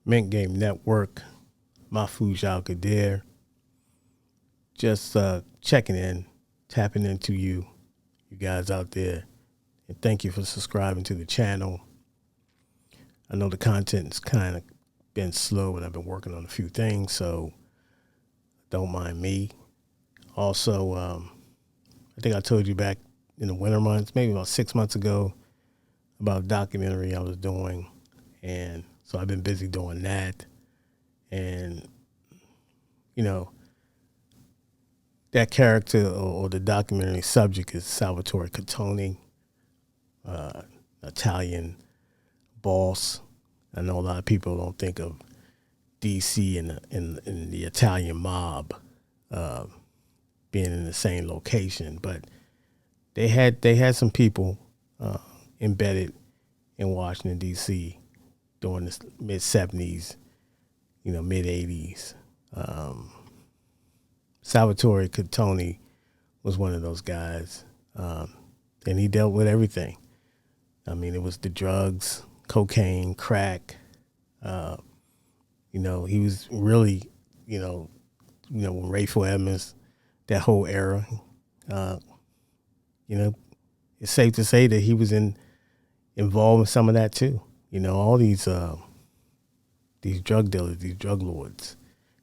Mint Game Network, Mafia there. Just checking in, tapping into you guys out there. And thank you for subscribing to the channel. I know the content's kind of been slow, but I've been working on a few things, so don't mind me. Also, I think I told you back in the winter months, maybe about 6 months ago, about a documentary I was doing. And so I've been busy doing that. And, you know, that character or the documentary subject is Salvatore Cottone, Italian boss. I know a lot of people don't think of DC and the Italian mob being in the same location, but they had some people embedded in Washington D.C. during the mid '70s, mid '80s. Salvatore Cottone was one of those guys, and he dealt with everything. I mean, it was the drugs, cocaine, crack. He was really, when Rayful Edmonds, that whole era. It's safe to say that he was involved in some of that too. All these drug dealers, these drug lords,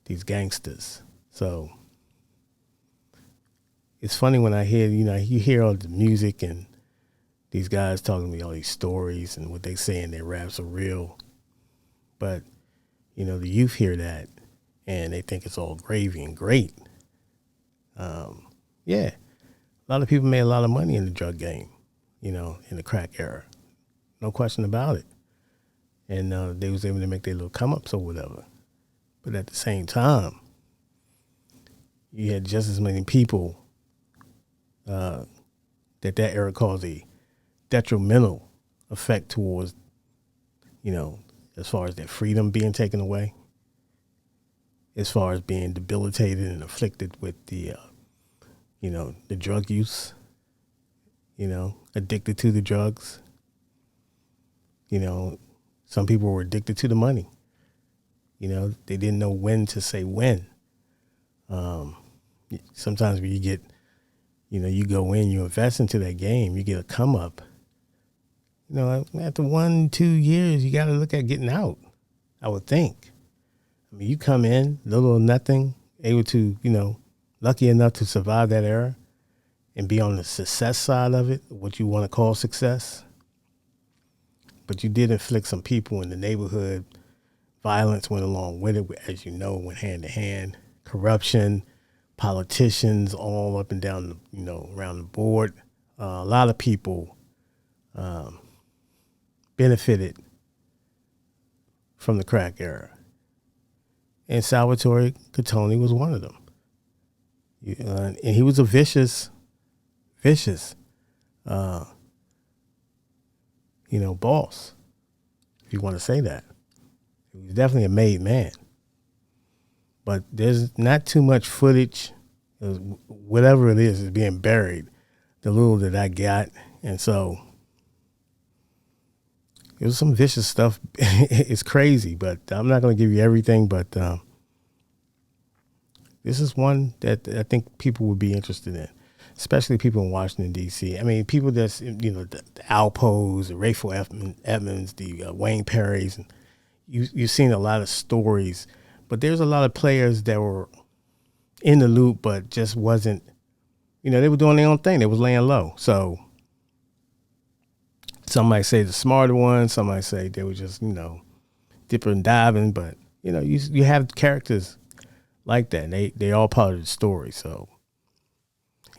these gangsters. So it's funny when I hear, you hear all the music and these guys talking to me all these stories and what they say in their raps are real. But, the youth hear that and they think it's all gravy and great. Yeah, a lot of people made a lot of money in the drug game, in the crack era. No question about it. And they was able to make their little come-ups or whatever. But at the same time, you had just as many people that era caused a detrimental effect towards, as far as their freedom being taken away, as far as being debilitated and afflicted with the drug use, addicted to the drugs. Some people were addicted to the money. They didn't know when to say when. Sometimes when you get, you go in, you invest into that game, you get a come up. After 1-2 years, you got to look at getting out, I would think. I mean, you come in, little or nothing, able to, lucky enough to survive that era and be on the success side of it, what you want to call success. But you did inflict some people in the neighborhood. Violence went along with it, as you know, went hand to hand. Corruption, politicians all up and down, around the board. A lot of people benefited from the crack era. And Salvatore Cottone was one of them. And he was a vicious, boss, if you want to say that. He was definitely a made man. But there's not too much footage. Whatever it is being buried, the little that I got. And so it was some vicious stuff. It's crazy, but I'm not going to give you everything. But this is one that I think people would be interested in, especially people in Washington, D.C. I mean, people that's, the Alpos, the Rayful Edmonds, the Wayne Perrys. And you've seen a lot of stories, but there's a lot of players that were in the loop, but just wasn't, they were doing their own thing. They was laying low. So some might say the smarter ones, some might say they were just, dipping and diving, but, you have characters like that. And they all part of the story. So,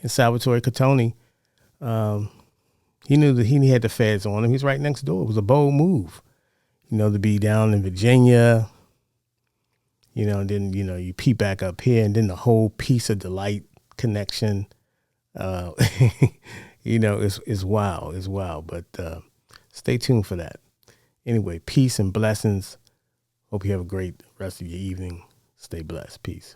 and Salvatore Cottone, he knew that he had the feds on him. He's right next door. It was a bold move, to be down in Virginia, and then, you peep back up here, and then the whole Piece of Delight connection, it's wild. It's wild, but stay tuned for that. Anyway, peace and blessings. Hope you have a great rest of your evening. Stay blessed. Peace.